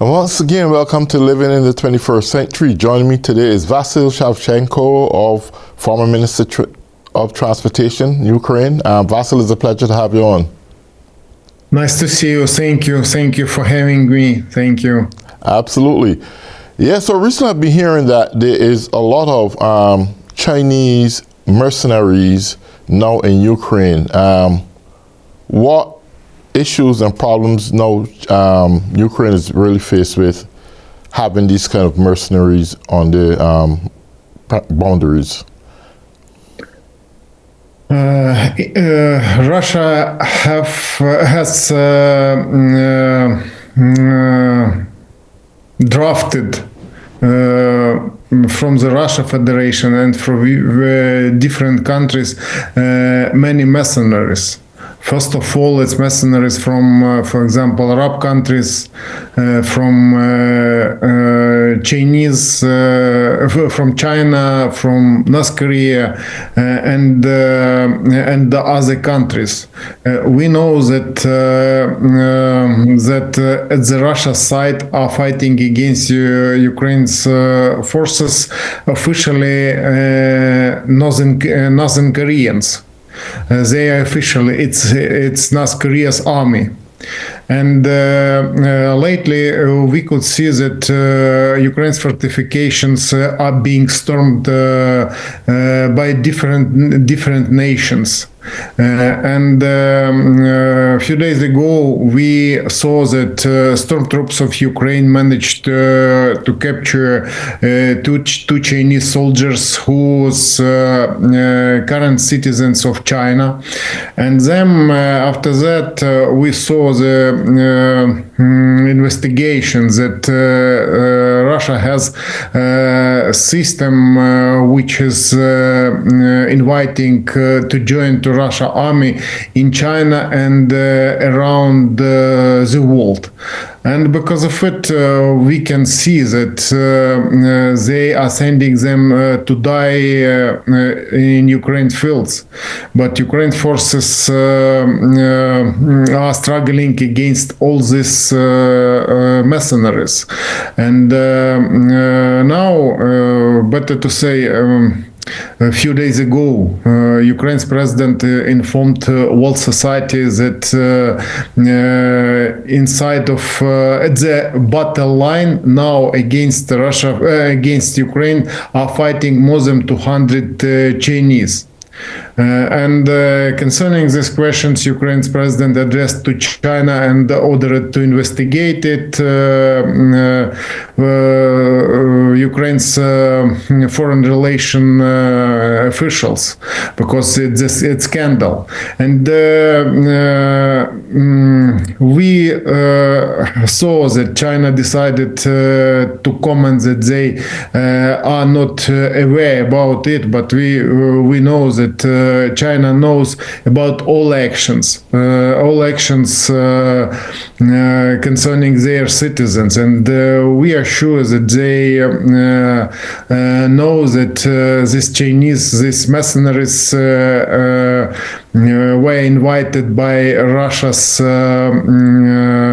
And once again, welcome to Living in the 21st Century. Joining me today is Vasyl Shavchenko, former Minister of Transportation, Ukraine. Vasyl, it's a pleasure to have you on. Nice to see you. Thank you. Thank you for having me. Thank you. Absolutely. Yeah, so recently I've been hearing that there is a lot of Chinese mercenaries now in Ukraine. What issues and problems now Ukraine is really faced with having these kind of mercenaries on the boundaries? Russia has drafted from the Russia Federation and from different countries many mercenaries. First of all, it's mercenaries from, for example, Arab countries, from Chinese, from China, from North Korea, and the other countries. We know that at the Russia side are fighting against Ukraine's forces, officially Northern Koreans. They are officially, it's North Korea's army. And lately we could see that Ukraine's fortifications are being stormed by different nations. And a few days ago, we saw that stormtroops of Ukraine managed to capture two Chinese soldiers whose current citizens of China. And then after that, we saw the investigations that Russia has a system which is inviting to join to Russia army in China and around the world. And because of it, we can see that they are sending them to die in Ukraine fields. But Ukraine forces are struggling against all these mercenaries. And now, better to say, a few days ago, Ukraine's president informed world society that inside of the battle line now against Russia, against Ukraine, are fighting more than 200 Chinese. And concerning these questions, Ukraine's president addressed to China and ordered to investigate it. Ukraine's foreign relation officials, because it's a scandal. And we saw that China decided to comment that they are not aware about it, but we know that China knows about all actions concerning their citizens, and we are sure that they know that these mercenaries were invited by Russia's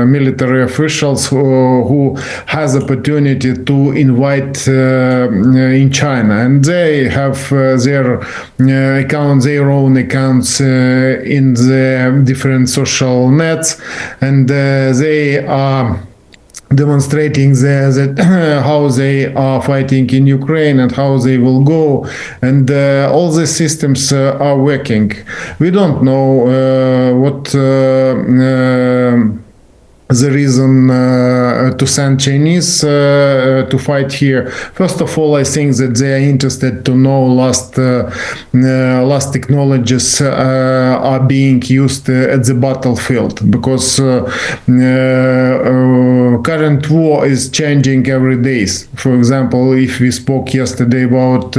military officials who has opportunity to invite in China, and they have their own accounts in the different social nets, and they are demonstrating that how they are fighting in Ukraine and how they will go, and all these systems are working. We don't know what the reason to send Chinese to fight here. First of all, I think that they are interested to know last technologies are being used at the battlefield, because current war is changing every day. For example, if we spoke yesterday about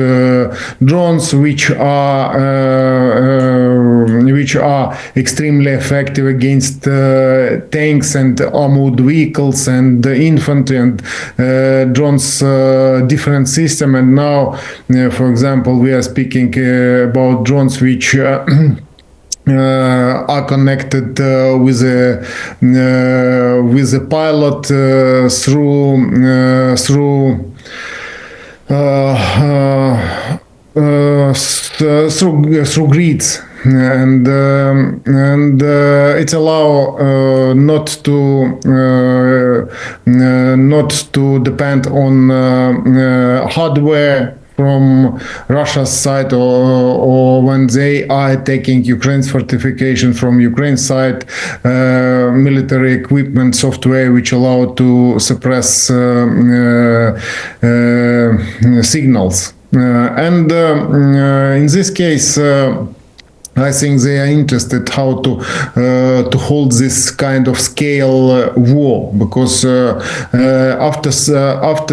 drones, which are extremely effective against tanks and armored vehicles and infantry and drones, different system. And now, for example, we are speaking about drones which are connected with a pilot through grids, and it allow not to depend on hardware from Russia's side, or when they are taking Ukraine's fortification from Ukraine's side, military equipment software which allow to suppress signals. And in this case, I think they are interested how to hold this kind of scale war, because after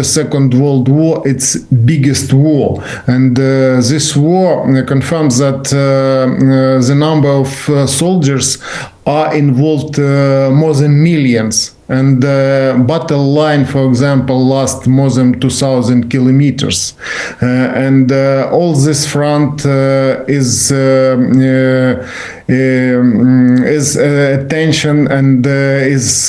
Second World War, it's biggest war, and this war confirms that the number of soldiers are involved more than millions. And the battle line, for example, lasts more than 2,000 kilometers. And all this front is attention and is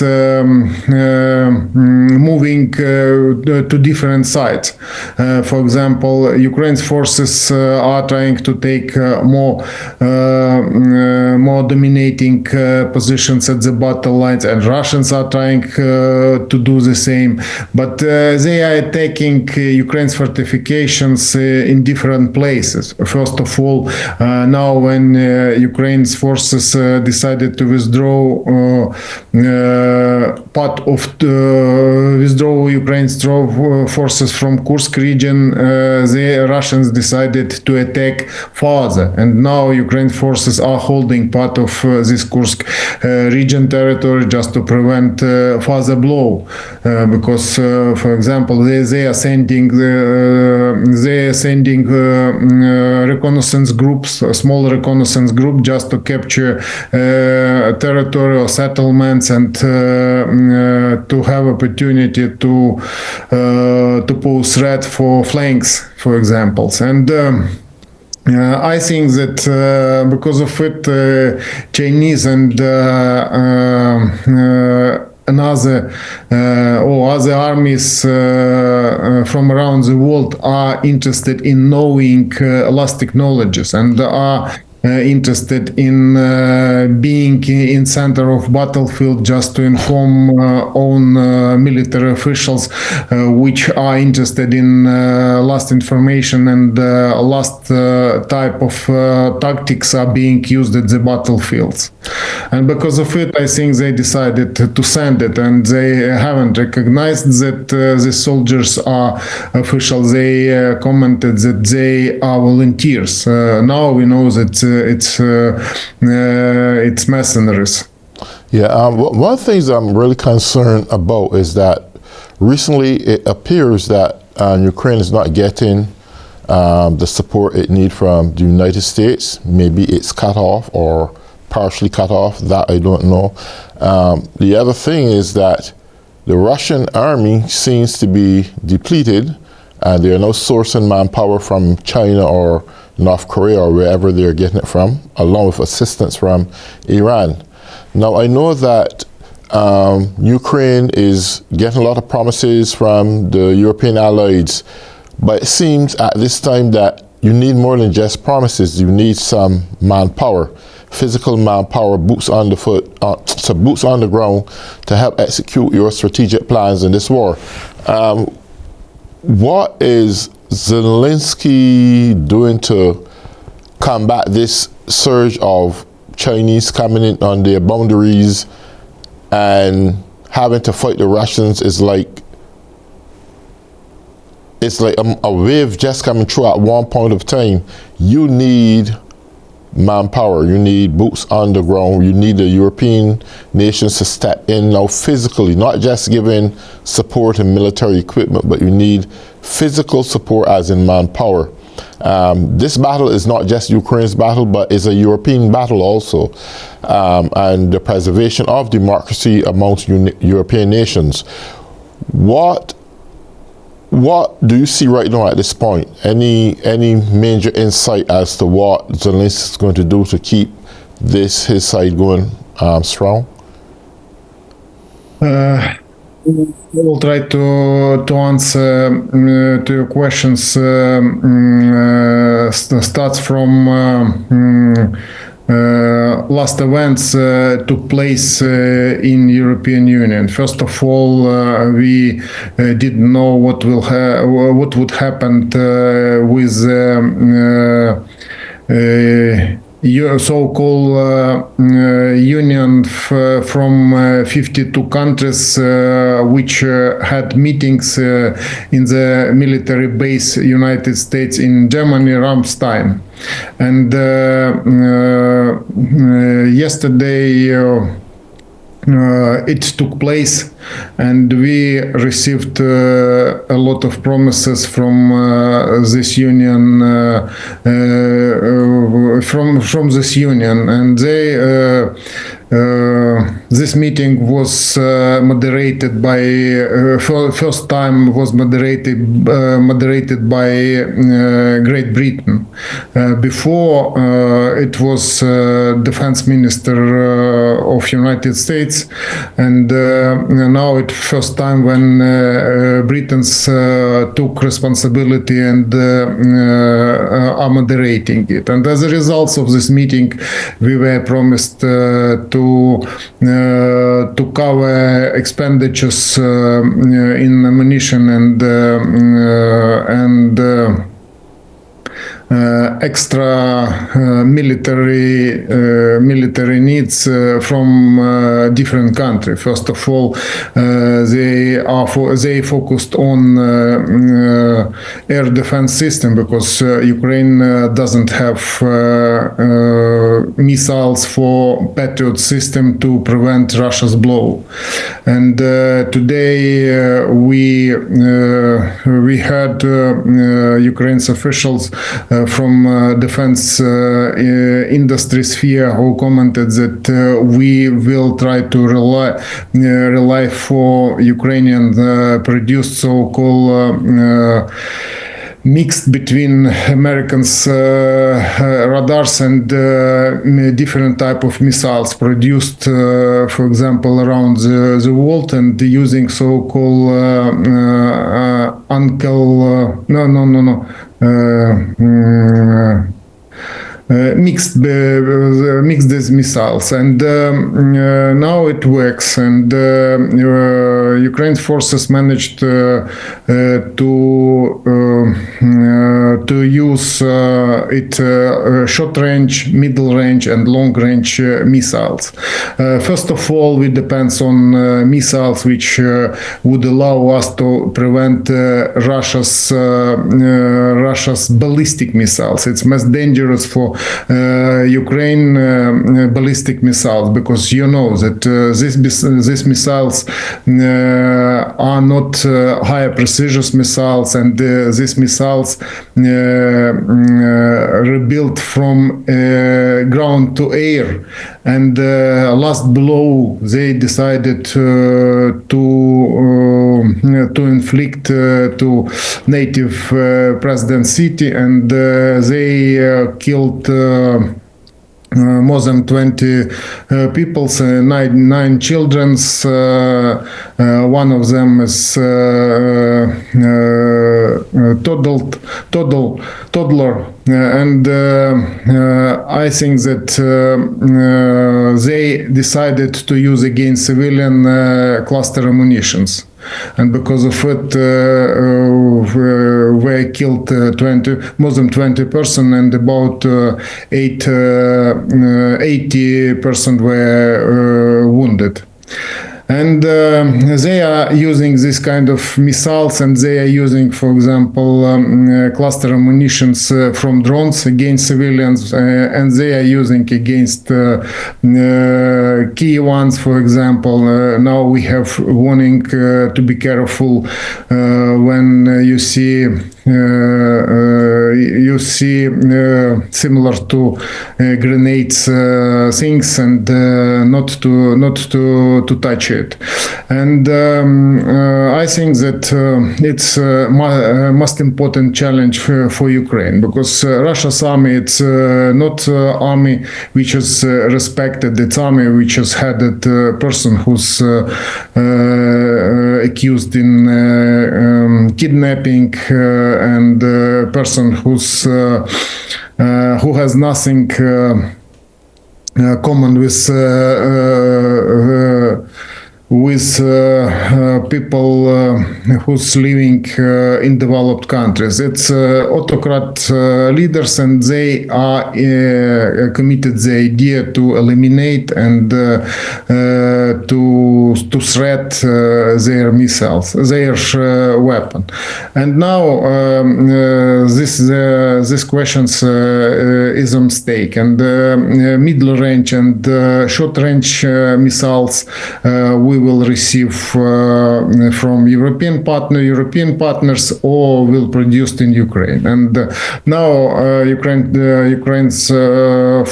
moving to different sides. For example, Ukraine's forces are trying to take more dominating positions at the battle lines, and Russians are trying to do the same, but they are attacking Ukraine's fortifications in different places. First of all, now when Ukraine's forces decided to withdraw withdraw Ukraine's forces from Kursk region, the Russians decided to attack farther, and now Ukraine forces are holding part of this Kursk region territory just to prevent further blow, because, for example, they are sending reconnaissance groups, a small reconnaissance group, just to capture territory or settlements, and to have opportunity to pose threat for flanks, for example. And I think that because of it, Chinese and other armies from around the world are interested in knowing last technologies, and are interested in being in center of battlefield just to inform own military officials which are interested in last information, and last type of tactics are being used at the battlefields. And because of it, I think they decided to send it, and they haven't recognized that the soldiers are officials. They commented that they are volunteers. Now we know that it's mercenaries. Yeah, one of the things I'm really concerned about is that recently it appears that Ukraine is not getting the support it needs from the United States. Maybe it's cut off or partially cut off, that I don't know. The other thing is that the Russian army seems to be depleted, and they are now sourcing manpower from China or North Korea or wherever they're getting it from, along with assistance from Iran. Now, I know that Ukraine is getting a lot of promises from the European allies, but it seems at this time that you need more than just promises. You need some manpower, physical manpower, boots on the ground to help execute your strategic plans in this war. What is Zelensky doing to combat this surge of Chinese coming in on their boundaries and having to fight the Russians? Is like it's like a wave just coming through at one point of time. You need manpower, you need boots on the ground, you need the European nations to step in now physically, not just giving support and military equipment, but you need physical support as in manpower. This battle is not just Ukraine's battle, but is a European battle also, and the preservation of democracy amongst European nations. What do you see right now at this point? Any major insight as to what Zelensky is going to do to keep his side going strong? I will try to answer to your questions. Starts from last events took place in European Union. First of all, we didn't know what would happen with so-called union from 52 countries which had meetings in the military base United States in Germany, Ramstein. And yesterday it took place, and we received a lot of promises from this union, from this union, and they this meeting was moderated by first time was moderated by Great Britain. Before it was defense minister of United States, and now it's first time when Britons took responsibility and are moderating it. And as a result of this meeting, we were promised to cover expenditures in ammunition and extra military needs from different countries. First of all, they focused on air defense system, because Ukraine doesn't have missiles for Patriot system to prevent Russia's blow. And today we heard Ukraine's officials from defense industry sphere who commented that we will try to rely for Ukrainian produced so-called mixed between Americans radars and different type of missiles produced, for example, around the world, and using so-called mixed these missiles, and now it works, and Ukraine's forces managed to use it short range, middle range, and long range missiles. First of all, we depend on missiles which would allow us to prevent Russia's ballistic missiles. It's most dangerous for Ukraine ballistic missiles, because you know that these missiles are not higher precision missiles, and these missiles rebuilt from ground to air. And last blow, they decided to inflict to native President city, and they killed more than 20 people, nine children. One of them is toddler. And I think that they decided to use against civilian cluster ammunitions. And because of it, were killed more than 20 persons, and about 80% were wounded. And they are using this kind of missiles, and they are using, for example, cluster ammunitions from drones against civilians, and they are using against key ones, for example. Now we have warning to be careful when you see you see similar to grenades things, and not to touch it. And I think that it's most important challenge for Ukraine, because Russia's army, it's not army which is respected. It's army which has had a person who's accused in kidnapping, and person who has nothing common with people who's living in developed countries. It's autocrat leaders, and they are committed the idea to eliminate and to threat their missiles, their weapon. And now this questions is a mistake. And middle range and short range missiles we will receive from European partners, or will produced in Ukraine. And now Ukraine's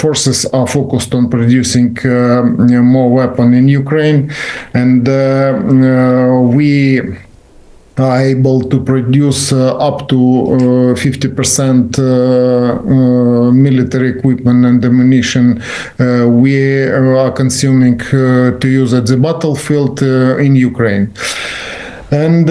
forces are focused on producing more weapon in Ukraine, and we are able to produce up to 50% military equipment and ammunition we are consuming to use at the battlefield in Ukraine. And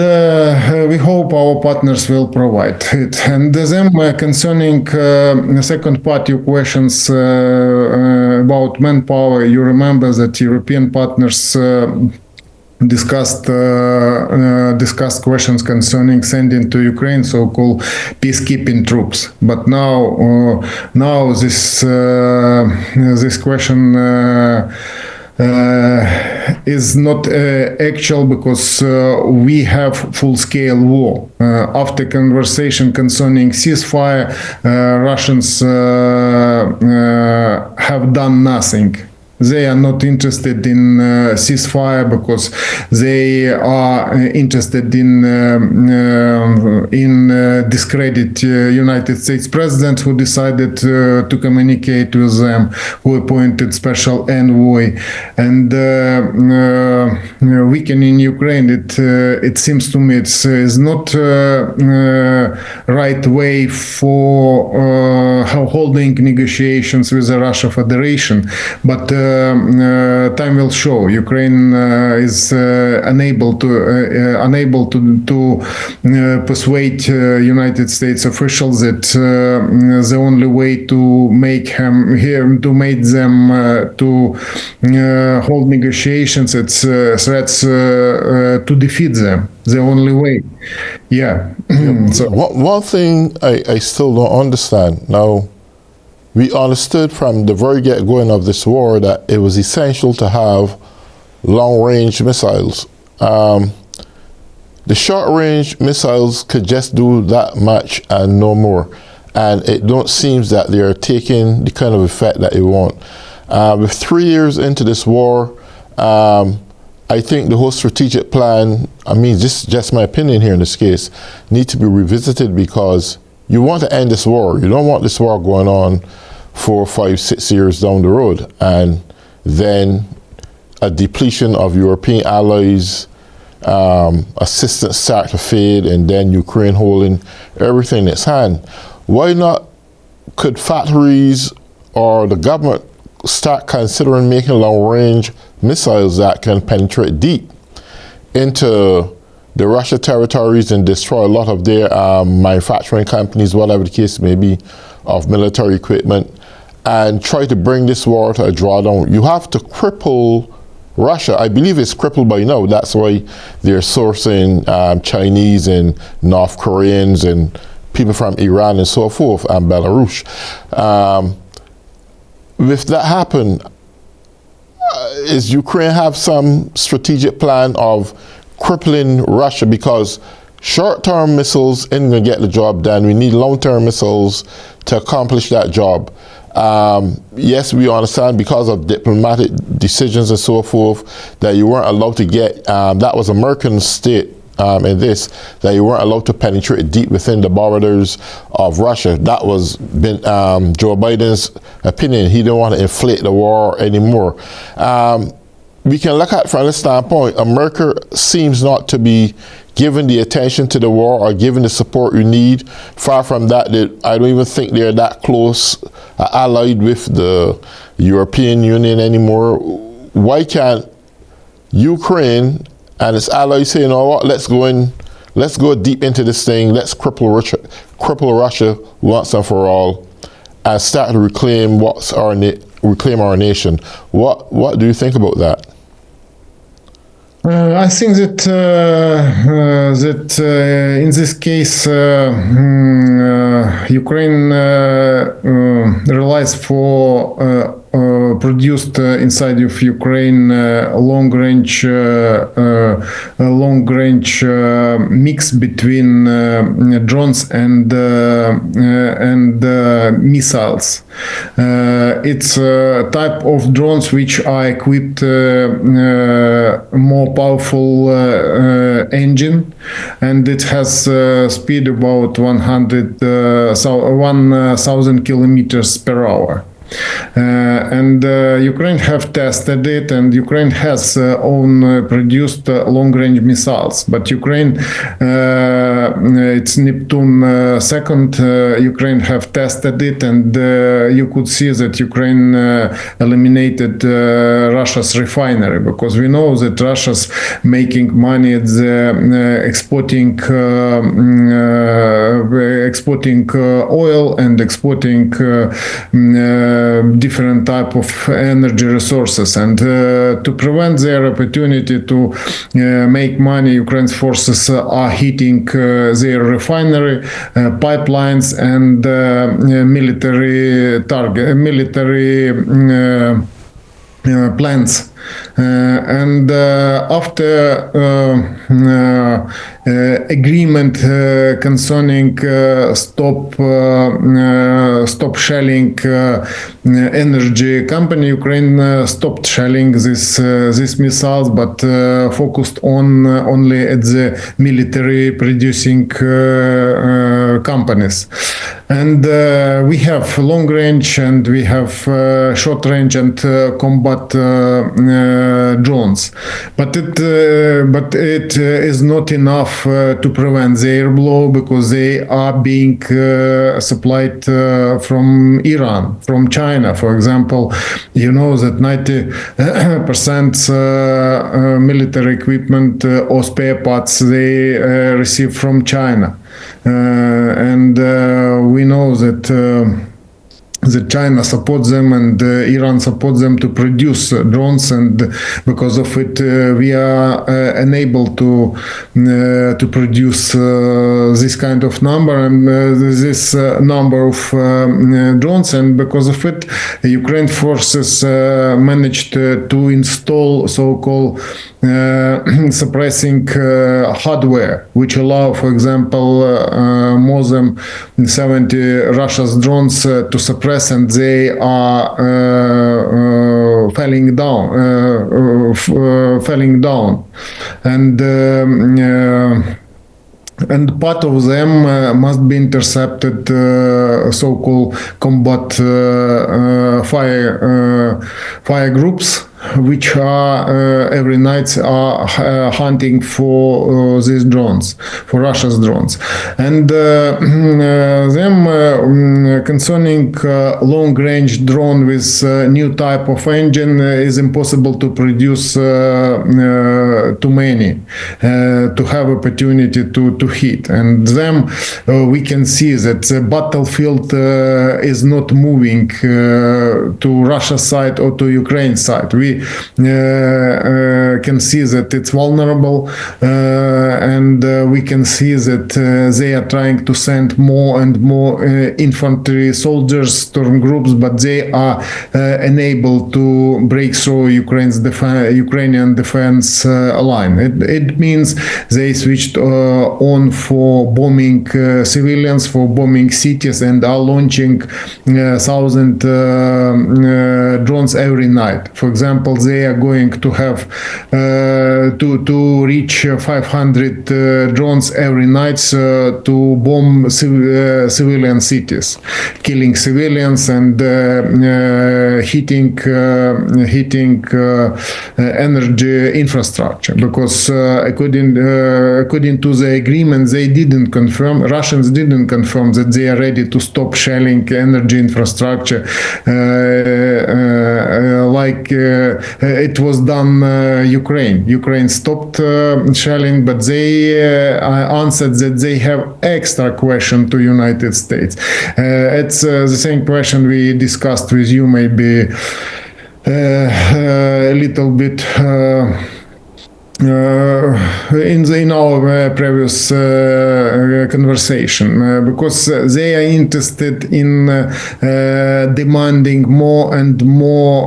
we hope our partners will provide it. And then concerning the second part, your questions about manpower, you remember that European partners discussed questions concerning sending to Ukraine so-called peacekeeping troops. But now this question is not actual, because we have full-scale war. After conversation concerning ceasefire, Russians have done nothing. They are not interested in ceasefire, because they are interested in discredit United States president, who decided to communicate with them, who appointed special envoy, and weakening Ukraine. It seems to me is not right way for holding negotiations with the Russia Federation, but time will show. Ukraine is unable to persuade United States officials that the only way to make them to hold negotiations, it's threats to defeat them. The only way. Yeah. So one thing I still don't understand now. We understood from the very get-going of this war that it was essential to have long-range missiles. The short-range missiles could just do that much and no more. And it don't seem that they are taking the kind of effect that they want. With 3 years into this war, I think the whole strategic plan, I mean, this is just my opinion here in this case, need to be revisited, because you want to end this war. You don't want this war going on 4, 5, 6 years down the road, and then a depletion of European allies, assistance start to fade, and then Ukraine holding everything in its hand. Why not could factories or the government start considering making long-range missiles that can penetrate deep into the Russia territories and destroy a lot of their manufacturing companies, whatever the case may be, of military equipment, and try to bring this war to a drawdown? You have to cripple Russia. I believe it's crippled by now. That's why they're sourcing Chinese and North Koreans and people from Iran and so forth, and Belarus. If that happen, is Ukraine have some strategic plan of crippling Russia? Because short-term missiles ain't gonna get the job done. We need long-term missiles to accomplish that job. Yes, we understand because of diplomatic decisions and so forth that you weren't allowed to get, that was American state in this, that you weren't allowed to penetrate deep within the borders of Russia. That was Joe Biden's opinion. He didn't want to inflate the war anymore. We can look at from this standpoint, America seems not to be giving the attention to the war or giving the support you need. Far from that, I don't even think they're that close allied with the European Union anymore. Why can't Ukraine and its allies say, you know what, let's go deep into this thing, let's cripple Russia once and for all, and start to reclaim our nation. What do you think about that? I think that in this case, Ukraine relies for produced inside of Ukraine long-range mix between drones and missiles. It's a type of drones which are equipped more powerful engine, and it has speed about 1,000 kilometers per hour. And Ukraine have tested it, and Ukraine has own produced long-range missiles. But Ukraine, it's Neptune second. Ukraine have tested it, and you could see that Ukraine eliminated Russia's refinery, because we know that Russia's making money at exporting oil and exporting different type of energy resources, and to prevent their opportunity to make money, Ukraine's forces are hitting their refinery, pipelines, and military plants. And after agreement concerning stop shelling energy company, Ukraine stopped shelling these missiles, but focused on only at the military producing companies. And we have long range, and we have short range and combat drones, but it is not enough to prevent their blow, because they are being supplied from Iran, from China. For example, you know that 90% military equipment or spare parts they receive from China, and we know that China supports them, and Iran supports them to produce drones, and because of it we are unable to produce this kind of number, and this number of drones, and because of it Ukraine forces managed to install so-called suppressing hardware, which allow, for example, more than 70 Russia's drones to suppress, and they are falling down, and part of them must be intercepted, so-called combat fire groups, which are every night are hunting for these drones, for Russia's drones. And them concerning long-range drone with new type of engine is impossible to produce too many to have opportunity to hit. And them we can see that the battlefield is not moving to Russia side or to Ukraine side. We can see that it's vulnerable, and we can see that they are trying to send more and more infantry soldiers, storm groups, but they are unable to break through Ukrainian defense line. It means they switched on for bombing civilians, for bombing cities, and are launching 1,000 drones every night. For example, example, they are going to have to reach 500 drones every night to bomb civilian cities, killing civilians and hitting energy infrastructure. Because according to the agreement, they didn't confirm. Russians didn't confirm that they are ready to stop shelling energy infrastructure like it was done Ukraine. Ukraine stopped shelling, but they answered that they have extra question to United States. It's the same question we discussed with you, maybe a little bit in our previous conversation, because they are interested in demanding more and more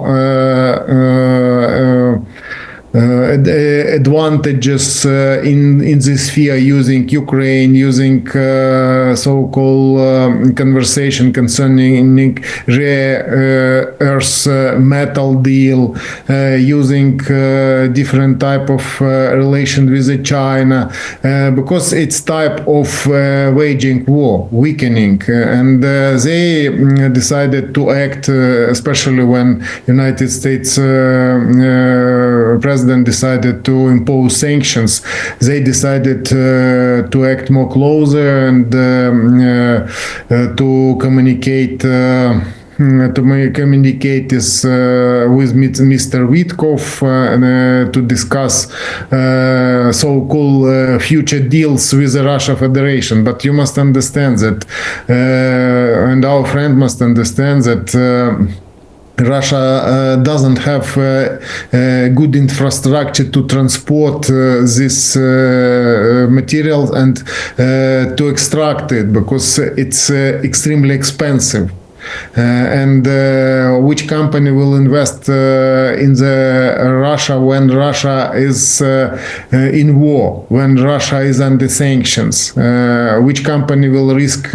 advantages in this sphere, using Ukraine, using so-called conversation concerning rare earth metal deal, using different type of relation with China, because it's type of waging war, weakening, and they decided to act, especially when United States president decided to impose sanctions. They decided to act more closer and to communicate this with Mr. Witkov to discuss so-called future deals with the Russia Federation. But you must understand that, and our friend must understand that Russia doesn't have good infrastructure to transport this material and to extract it, because it's extremely expensive. And which company will invest in the Russia when Russia is in war, when Russia is under sanctions? Which company will risk